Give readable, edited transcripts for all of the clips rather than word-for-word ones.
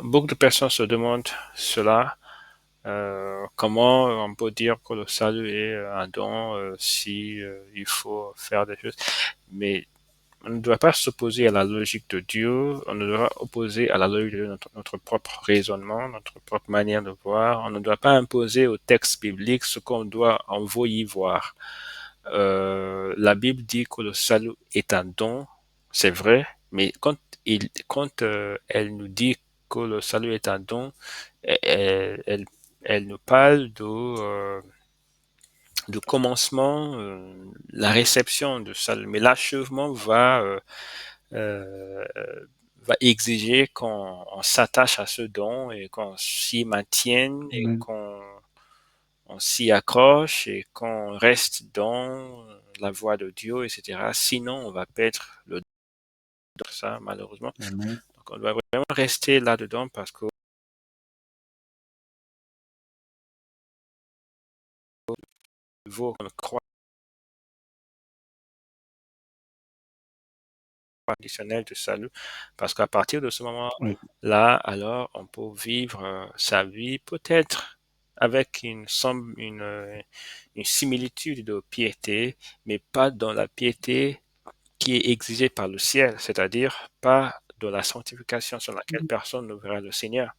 beaucoup de personnes se demandent cela. Comment on peut dire que le salut est un don si il faut faire des choses. Mais on ne doit pas s'opposer à la logique de Dieu, on ne doit pas opposer à la logique de notre propre raisonnement, notre propre manière de voir. On ne doit pas imposer au texte biblique ce qu'on doit envoyer voir. La Bible dit que le salut est un don, c'est vrai, mais quand elle nous dit que le salut est un don, elle nous parle de commencement, la réception de salut, mais l'achèvement euh, va exiger qu'on s'attache à ce don et qu'on s'y maintienne et Amen. qu'on on s'y accroche et qu'on reste dans la voie de Dieu, etc. Sinon, on va perdre le don de ça, malheureusement. Amen. Donc, on doit vraiment rester là-dedans parce que vaut qu'on croit conditionnel de salut, parce qu'à partir de ce Oui. moment-là, alors, on peut vivre sa vie peut-être avec une similitude de piété, mais pas dans la piété qui est exigée par le ciel, c'est-à-dire pas de la sanctification sur laquelle personne ne verra le Seigneur.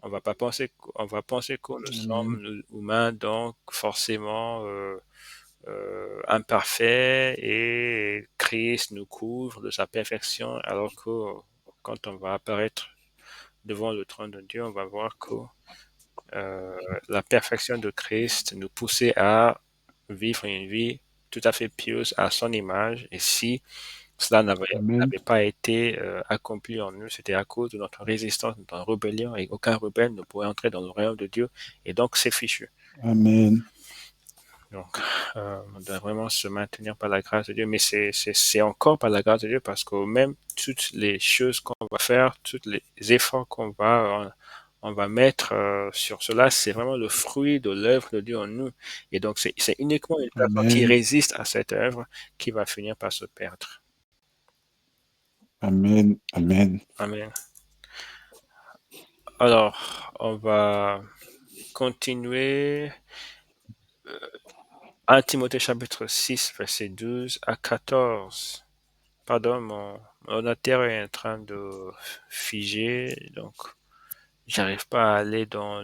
On va penser que nous Amen. sommes humains, donc forcément imparfaits et Christ nous couvre de sa perfection, alors que quand on va apparaître devant le trône de Dieu, on va voir que euh, la perfection de Christ nous poussait à vivre une vie tout à fait pieuse à son image. Et si cela Amen. n'avait pas été accompli en nous, c'était à cause de notre résistance, de notre rébellion, et aucun rebelle ne pourrait entrer dans le royaume de Dieu. Et donc, c'est fichu. Amen. Donc, on doit vraiment se maintenir par la grâce de Dieu, mais c'est encore par la grâce de Dieu parce que même toutes les choses qu'on va faire, tous les efforts on va mettre sur cela, c'est vraiment le fruit de l'œuvre de Dieu en nous. Et donc, c'est uniquement une personne qui Amen. résiste à cette œuvre qui va finir par se perdre. Amen. Amen. Amen. Alors, on va continuer. 1 Timothée chapitre 6, verset 12 à 14. Pardon, mon ordinateur est en train de figer, donc j'arrive pas à aller dans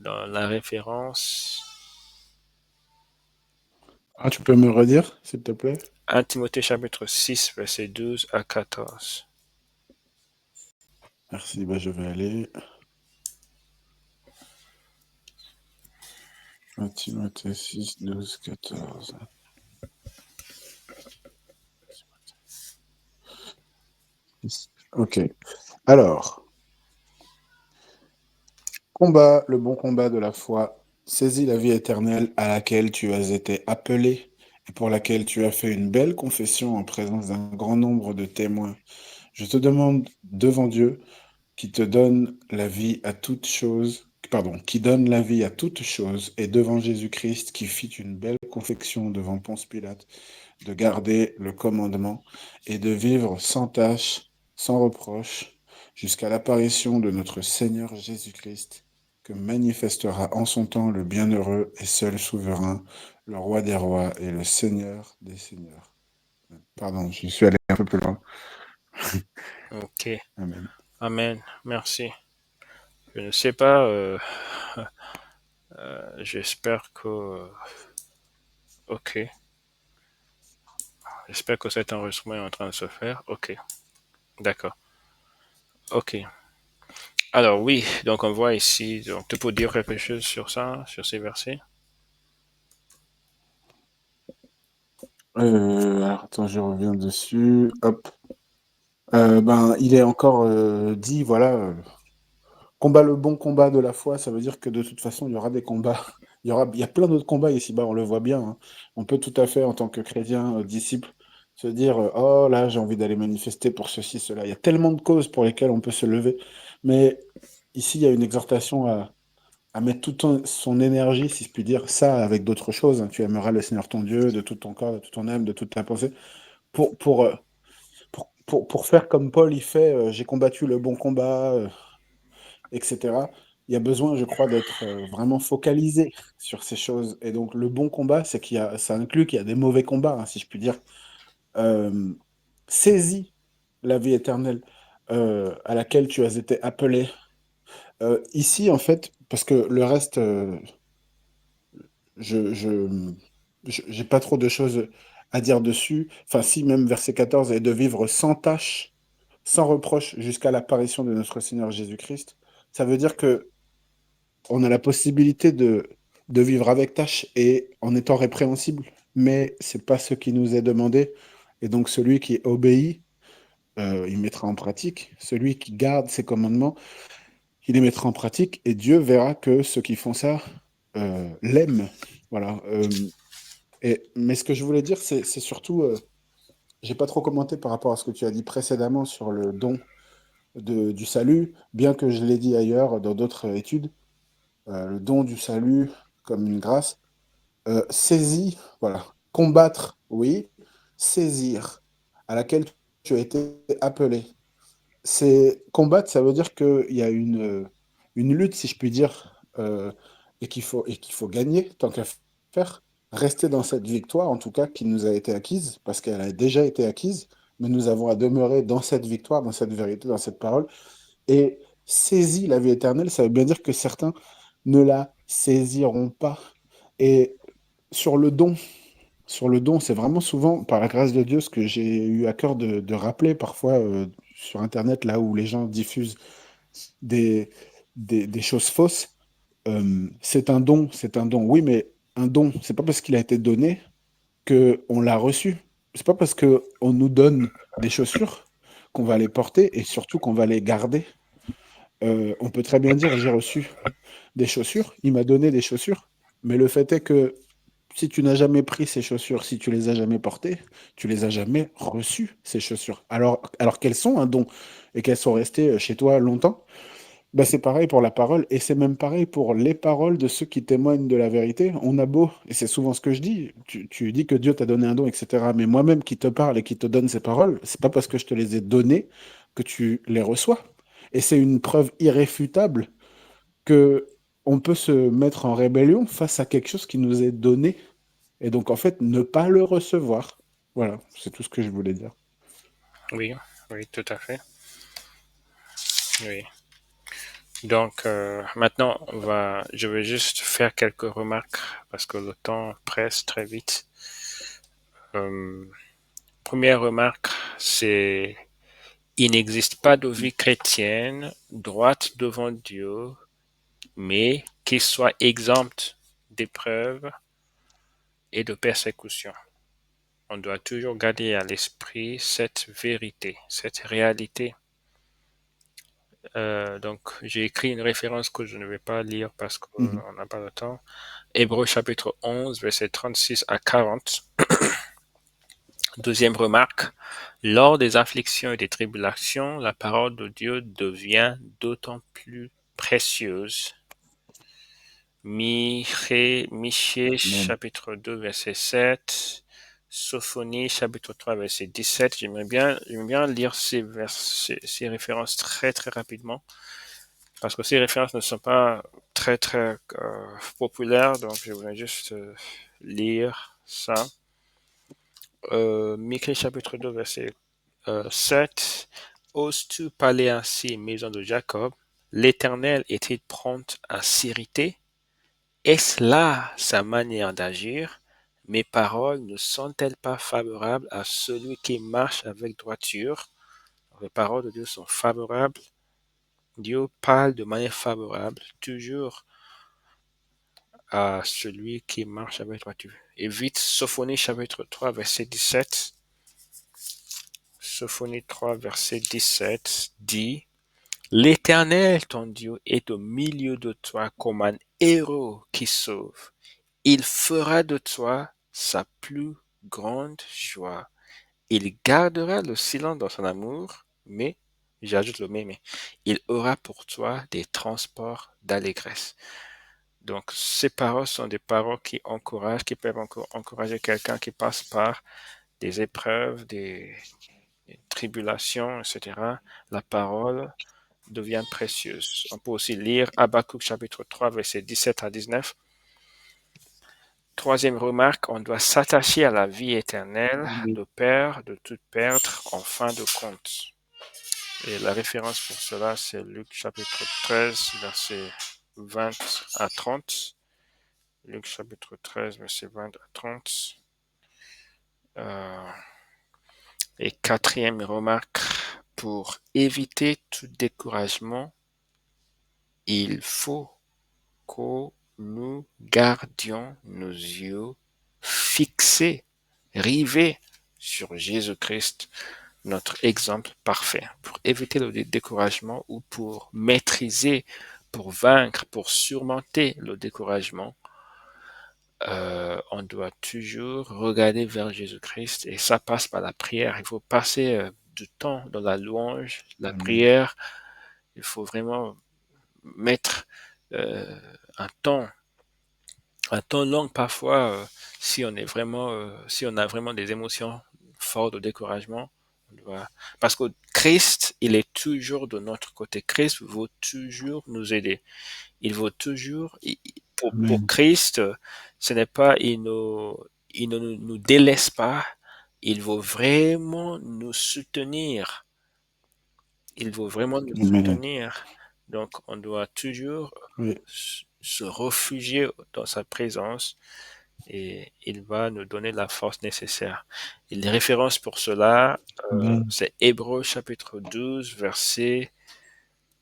la référence. Ah, tu peux me redire, s'il te plaît? 1 Timothée chapitre 6, verset 12 à 14. Merci, bah, je vais aller. 1 Timothée 6, 12, 14. Ok. Alors, combat le bon combat de la foi, saisis la vie éternelle à laquelle tu as été appelé et pour laquelle tu as fait une belle confession en présence d'un grand nombre de témoins. Je te demande devant Dieu qui te donne la vie à toute chose, pardon, qui donne la vie à toute chose, et devant Jésus-Christ qui fit une belle confession devant Ponce Pilate, de garder le commandement et de vivre sans tâche, sans reproche, jusqu'à l'apparition de notre Seigneur Jésus-Christ, que manifestera en son temps le bienheureux et seul souverain, le roi des rois et le Seigneur des seigneurs. Pardon, je suis allé un peu plus loin. Ok, Amen. Amen, merci. Je ne sais pas, j'espère que... Ok, j'espère que cet enregistrement est en train de se faire. Ok, d'accord. Ok. Alors oui, donc on voit ici, donc tu peux dire quelque chose sur ça, sur ces versets? Alors, attends, je reviens dessus. Hop. Ben, il est encore dit, voilà, combat le bon combat de la foi, ça veut dire que de toute façon, il y aura des combats. Il y a plein d'autres combats ici-bas, on le voit bien, hein. On peut tout à fait, en tant que chrétien, disciple, se dire, oh là, j'ai envie d'aller manifester pour ceci, cela. Il y a tellement de causes pour lesquelles on peut se lever. Mais ici, il y a une exhortation à mettre toute son énergie, si je puis dire, ça avec d'autres choses, hein. Tu aimeras le Seigneur ton Dieu de tout ton corps, de toute ton âme, de toute ta pensée, pour, pour, euh, pour faire comme Paul, il fait, j'ai combattu le bon combat, etc. Il y a besoin, je crois, d'être vraiment focalisé sur ces choses. Et donc, le bon combat, ça inclut qu'il y a des mauvais combats, hein, si je puis dire. Euh, Saisis la vie éternelle à laquelle tu as été appelé. Ici, en fait, parce que le reste, je, je, j'ai pas trop de choses à dire dessus. Enfin, si, même verset 14 est de vivre sans tâche, sans reproche jusqu'à l'apparition de notre Seigneur Jésus-Christ. Ça veut dire que on a la possibilité de vivre avec tâche et en étant répréhensible, mais c'est pas ce qui nous est demandé. Et donc, celui qui obéit, il mettra en pratique. Celui qui garde ses commandements, il les mettra en pratique et Dieu verra que ceux qui font ça l'aiment. Voilà. Mais ce que je voulais dire, c'est surtout, j'ai pas trop commenté par rapport à ce que tu as dit précédemment sur le don du salut, bien que je l'ai dit ailleurs dans d'autres études, le don du salut comme une grâce. Saisie, voilà. Combattre, oui. Saisir, à laquelle tu as été appelé. C'est combattre, ça veut dire qu'il y a une lutte, si je puis dire, et qu'il faut gagner tant qu'à faire. Rester dans cette victoire, en tout cas, qui nous a été acquise, parce qu'elle a déjà été acquise, mais nous avons à demeurer dans cette victoire, dans cette vérité, dans cette parole. Et saisir la vie éternelle, ça veut bien dire que certains ne la saisiront pas. Et sur le don, sur le don, c'est vraiment souvent, par la grâce de Dieu, ce que j'ai eu à cœur de rappeler parfois sur Internet, là où les gens diffusent des, des choses fausses. C'est un don, c'est un don. Oui, mais un don, c'est pas parce qu'il a été donné que on l'a reçu. C'est pas parce que on nous donne des chaussures qu'on va les porter et surtout qu'on va les garder. On peut très bien dire j'ai reçu des chaussures, il m'a donné des chaussures, mais le fait est que si tu n'as jamais pris ces chaussures, si tu les as jamais portées, tu les as jamais reçues, ces chaussures. Alors qu'elles sont un don et qu'elles sont restées chez toi longtemps, bah c'est pareil pour la parole et c'est même pareil pour les paroles de ceux qui témoignent de la vérité. On a beau, et c'est souvent ce que je dis, tu dis que Dieu t'a donné un don, etc. Mais moi-même qui te parle et qui te donne ces paroles, c'est pas parce que je te les ai données que tu les reçois. Et c'est une preuve irréfutable que on peut se mettre en rébellion face à quelque chose qui nous est donné et donc, en fait, ne pas le recevoir. Voilà, c'est tout ce que je voulais dire. Oui, oui, tout à fait. Oui. Donc maintenant, je vais juste faire quelques remarques parce que le temps presse très vite. Euh, Première remarque, c'est il n'existe pas de vie chrétienne droite devant Dieu, mais qui soit exempte d'épreuves et de persécutions. On doit toujours garder à l'esprit cette vérité, cette réalité. Donc, j'ai écrit une référence que je ne vais pas lire parce Mhm. qu'on n'a pas le temps. Hébreux chapitre 11, versets 36 à 40. Deuxième remarque, lors des afflictions et des tribulations, la parole de Dieu devient d'autant plus précieuse. Michée Amen. chapitre 2 verset 7, Sophonie chapitre 3 verset 17. J'aimerais bien lire ces références très très rapidement parce que ces références ne sont pas très très populaires, donc je voudrais juste lire ça. Michée chapitre 2 verset 7. Oses-tu parler ainsi, maison de Jacob? L'Éternel est-il prompt à s'irriter? Est-ce là sa manière d'agir? Mes paroles ne sont-elles pas favorables à celui qui marche avec droiture? Les paroles de Dieu sont favorables. Dieu parle de manière favorable toujours à celui qui marche avec droiture. Et vite, Sophonie chapitre 3, verset 17. Sophonie 3, verset 17 dit: L'Éternel, ton Dieu, est au milieu de toi comme un héros qui sauve. Il fera de toi sa plus grande joie. Il gardera le silence dans son amour, mais, j'ajoute le mais, il aura pour toi des transports d'allégresse. Donc, ces paroles sont des paroles qui encouragent, qui peuvent encourager quelqu'un qui passe par des épreuves, tribulation, etc., la parole devient précieuse. On peut aussi lire Habakkuk chapitre 3, versets 17 à 19. Troisième remarque, on doit s'attacher à la vie éternelle, de peur de tout perdre en fin de compte. Et la référence pour cela, c'est Luc chapitre 13, versets 20 à 30. Luc chapitre 13, versets 20 à 30. Et quatrième remarque, pour éviter tout découragement, il faut que nous gardions nos yeux fixés, rivés sur Jésus-Christ, notre exemple parfait, pour éviter le découragement ou pour maîtriser, pour vaincre, pour surmonter le découragement. On doit toujours regarder vers Jésus-Christ et ça passe par la prière. Il faut passer du temps dans la louange, la Amen. prière. Il faut vraiment mettre euh, un temps un temps long parfois, si on est vraiment, si on a vraiment des émotions fortes de découragement, on doit, parce que Christ, il est toujours de notre côté. Christ veut toujours nous aider. Il veut toujours, pour Amen. Christ, ce n'est pas, il ne nous délaisse pas. Il veut vraiment nous soutenir. Il veut vraiment nous Amen. soutenir. Donc, on doit toujours Oui. se réfugier dans sa présence et il va nous donner la force nécessaire. Et les références pour cela, Amen. c'est Hébreux chapitre 12, verset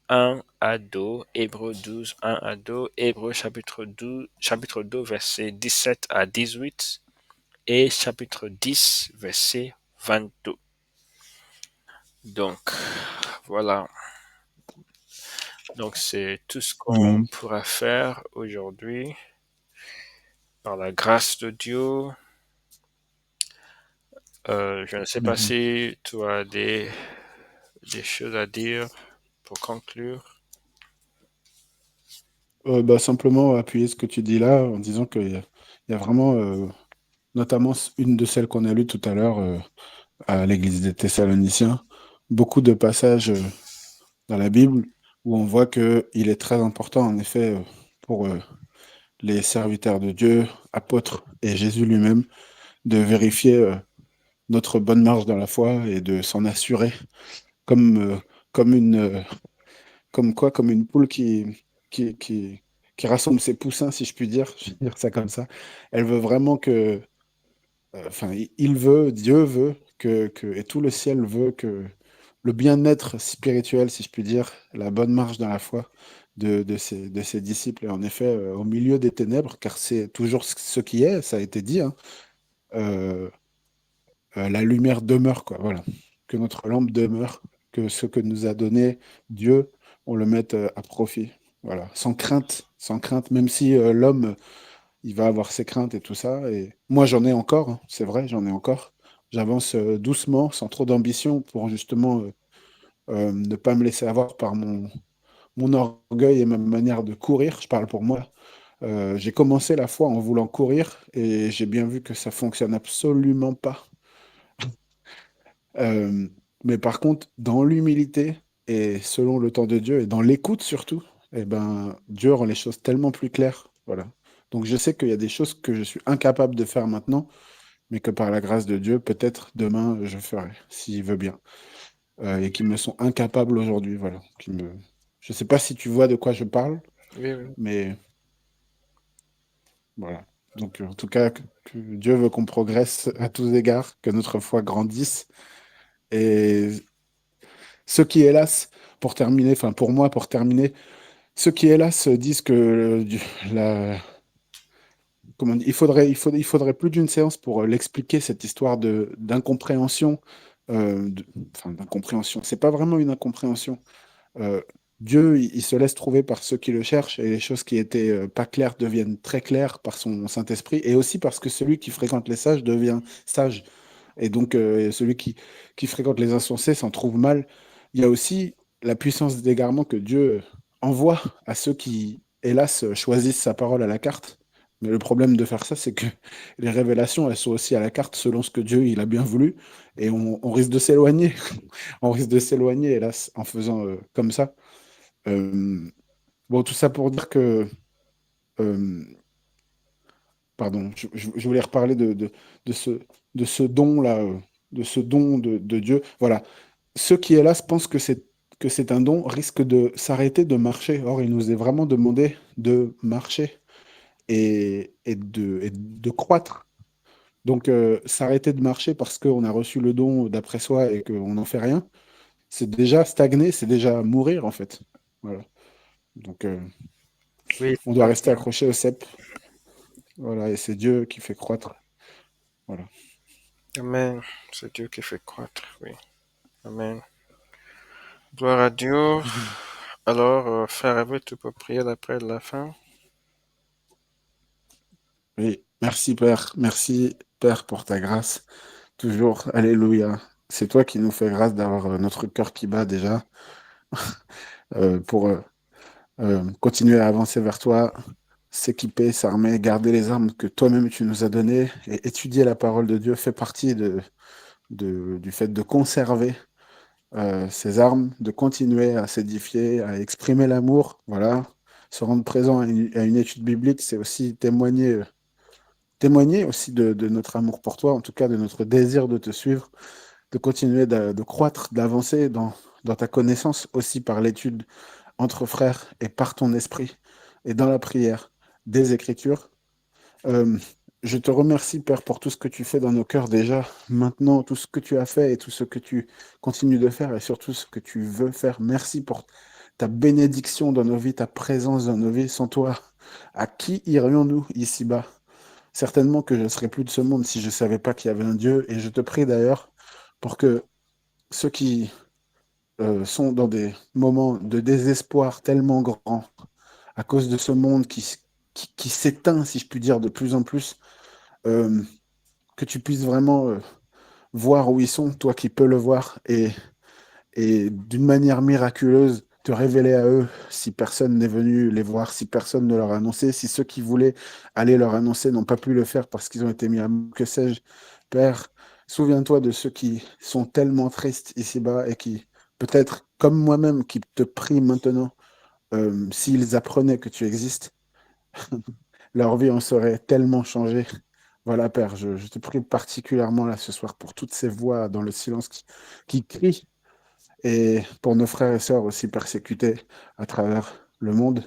1 à 2, Hébreux 12, 1 à 2, Hébreux chapitre 2, verset 17 à 18 et chapitre 10, verset 22. Donc, voilà. Donc, c'est tout ce qu'on Amen. pourra faire aujourd'hui par la grâce de Dieu. Je ne sais pas Amen. si tu as des choses à dire pour conclure. Bah, simplement appuyer ce que tu dis là en disant il y a vraiment, notamment une de celles qu'on a lues tout à l'heure à l'église des Thessaloniciens, beaucoup de passages dans la Bible où on voit que il est très important en effet pour les serviteurs de Dieu, apôtres et Jésus lui-même, de vérifier notre bonne marche dans la foi et de s'en assurer comme, comme une, comme quoi, comme une poule qui, qui, qui rassemble ses poussins, si je puis dire, je vais dire ça comme ça. Elle veut vraiment que, enfin, il veut, Dieu veut et tout le ciel veut que le bien-être spirituel, si je puis dire, la bonne marche dans la foi de ses disciples. Et en effet, au milieu des ténèbres, car c'est toujours ce qui est, ça a été dit, hein, euh, la lumière demeure, quoi. Voilà. Que notre lampe demeure, que ce que nous a donné Dieu, on le mette à profit. Voilà. Sans crainte, même si l'homme, il va avoir ses craintes et tout ça. Et moi, j'en ai encore, hein, c'est vrai, j'en ai encore. J'avance doucement, sans trop d'ambition, pour justement ne pas me laisser avoir par mon orgueil et ma manière de courir. Je parle pour moi. J'ai commencé la foi en voulant courir et j'ai bien vu que ça fonctionne absolument pas. Euh, mais par contre, dans l'humilité et selon le temps de Dieu et dans l'écoute surtout, eh ben, Dieu rend les choses tellement plus claires. Voilà. Donc je sais qu'il y a des choses que je suis incapable de faire maintenant, mais que par la grâce de Dieu, peut-être demain je ferai, s'il veut bien. Et qui me sont incapables aujourd'hui. Voilà. Je sais pas si tu vois de quoi je parle, Oui, oui. mais voilà. Donc en tout cas, que Dieu veut qu'on progresse à tous égards, que notre foi grandisse. Et ceux qui, hélas, pour terminer, enfin pour moi, pour terminer, ceux qui, hélas, disent que la, comment dire, il faudrait plus d'une séance pour l'expliquer, cette histoire d'incompréhension. Enfin, d'incompréhension. C'est pas vraiment une incompréhension. Euh, Dieu, il se laisse trouver par ceux qui le cherchent et les choses qui étaient pas claires deviennent très claires par son Saint-Esprit et aussi parce que celui qui fréquente les sages devient sage. Et donc, celui qui fréquente les insensés s'en trouve mal. Il y a aussi la puissance d'égarement que Dieu envoie à ceux qui, hélas, choisissent sa parole à la carte. Mais le problème de faire ça, c'est que les révélations, elles sont aussi à la carte selon ce que Dieu il a bien voulu. Et on risque de s'éloigner. On risque de s'éloigner, hélas, en faisant comme ça. Euh, bon, tout ça pour dire que... euh, pardon, je voulais reparler de ce, de ce don-là, de ce don de Dieu. Voilà. Ceux qui, hélas, pensent que c'est un don risquent de s'arrêter de marcher. Or, il nous est vraiment demandé de marcher et de croître. Donc, s'arrêter de marcher parce qu'on a reçu le don d'après soi et qu'on n'en fait rien, c'est déjà stagner, c'est déjà mourir, en fait. Voilà. Donc, Oui, on doit rester accroché au cep. Voilà, et c'est Dieu qui fait croître. Voilà. Amen. C'est Dieu qui fait croître, oui. Amen. Gloire à Dieu. Alors, frère Hervé, tu peux prier après la fin? Oui, merci Père, merci Père pour ta grâce. Toujours, Alléluia. C'est toi qui nous fais grâce d'avoir notre cœur qui bat déjà pour continuer à avancer vers toi, s'équiper, s'armer, garder les armes que toi-même tu nous as données et étudier la parole de Dieu fait partie du fait de conserver ces armes, de continuer à s'édifier, à exprimer l'amour. Voilà. Se rendre présent à une étude biblique, c'est aussi témoigner aussi de notre amour pour toi, en tout cas de notre désir de te suivre, de continuer de croître, d'avancer dans ta connaissance aussi par l'étude entre frères et par ton esprit et dans la prière des Écritures. Euh, je te remercie, Père, pour tout ce que tu fais dans nos cœurs déjà, maintenant, tout ce que tu as fait et tout ce que tu continues de faire et surtout ce que tu veux faire. Merci pour ta bénédiction dans nos vies, ta présence dans nos vies. Sans toi, à qui irions-nous ici-bas? Certainement que je ne serais plus de ce monde si je ne savais pas qu'il y avait un Dieu. Et je te prie d'ailleurs pour que ceux qui sont dans des moments de désespoir tellement grands à cause de ce monde qui s'éteint, si je puis dire, de plus en plus, euh, que tu puisses vraiment voir où ils sont, toi qui peux le voir, et d'une manière miraculeuse, te révéler à eux si personne n'est venu les voir, si personne ne leur a annoncé, si ceux qui voulaient aller leur annoncer n'ont pas pu le faire parce qu'ils ont été mis à mort, que sais-je. Père, souviens-toi de ceux qui sont tellement tristes ici-bas et qui, peut-être comme moi-même, qui te prient maintenant, s'ils apprenaient que tu existes, leur vie en serait tellement changée. Voilà, Père, je te prie particulièrement là ce soir pour toutes ces voix dans le silence qui crient et pour nos frères et sœurs aussi persécutés à travers le monde.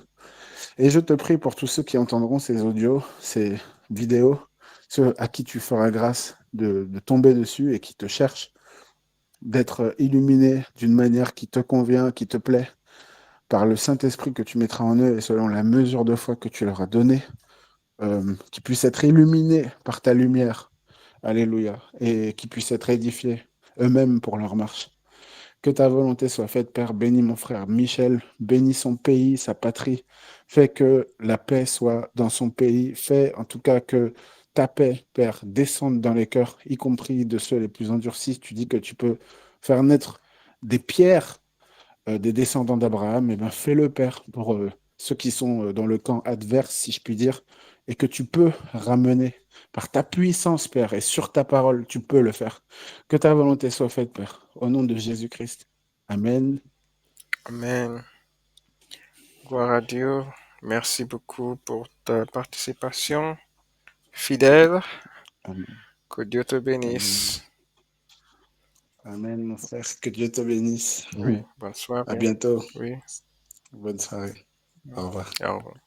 Et je te prie pour tous ceux qui entendront ces audios, ces vidéos, ceux à qui tu feras grâce de tomber dessus et qui te cherchent, d'être illuminés d'une manière qui te convient, qui te plaît, par le Saint-Esprit que tu mettras en eux et selon la mesure de foi que tu leur as donnée, qui puissent être illuminés par ta lumière. Alléluia. Et qui puissent être édifiés eux-mêmes pour leur marche. Que ta volonté soit faite, Père. Bénis mon frère Michel, bénis son pays, sa patrie. Fais que la paix soit dans son pays. Fais en tout cas que ta paix, Père, descende dans les cœurs, y compris de ceux les plus endurcis. Tu dis que tu peux faire naître des pierres des descendants d'Abraham. Eh bien, fais-le, Père, pour ceux qui sont dans le camp adverse, si je puis dire, et que tu peux ramener par ta puissance, Père, et sur ta parole, tu peux le faire. Que ta volonté soit faite, Père, au nom de Jésus-Christ. Amen. Amen. Gloire à Dieu. Merci beaucoup pour ta participation fidèle. Amen. Que Dieu te Amen. bénisse. Amen, mon frère. Que Dieu te bénisse. Oui, bonne À soirée. bientôt. Oui, Bonne soirée. Au revoir. au revoir.